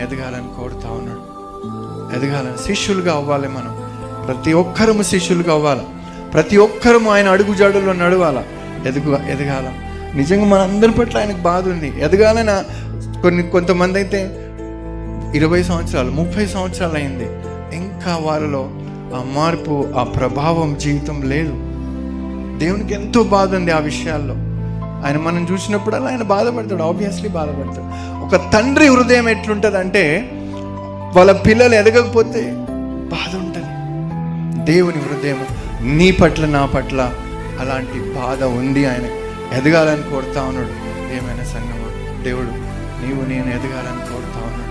ఎదగాలని కోరుతా ఉన్నాడు. ఎదగాలని, శిష్యులుగా అవ్వాలి. మనం ప్రతి ఒక్కరము శిష్యులుగా అవ్వాలి. ప్రతి ఒక్కరము ఆయన అడుగుజాడుల్లో నడవాల, ఎదగాల. నిజంగా మన అందరి పట్ల ఆయనకు బాధ ఉంది. ఎదగాలని కొంతమంది అయితే 20 సంవత్సరాలు 30 సంవత్సరాలు అయింది, ఇంకా వాళ్ళలో ఆ మార్పు, ఆ ప్రభావం జీవితం లేదు. దేవునికి ఎంతో బాధ ఉంది ఆ విషయాల్లో. ఆయన మనం చూసినప్పుడల్లా ఆయన బాధపడతాడు, ఆబ్వియస్లీ బాధపడతాడు. ఒక తండ్రి హృదయం ఎట్లుంటుంది అంటే, వాళ్ళ పిల్లలు ఎదగకపోతే బాధ ఉంటుంది. దేవుని హృదయం నీ పట్ల నా పట్ల అలాంటి బాధ ఉంది. ఆయన ఎదగాలని కోరుతా ఉన్నాడు. ఏమైనా సంగమా, దేవుడు నీవు నేను ఎదగాలని కోరుతా ఉన్నాడు.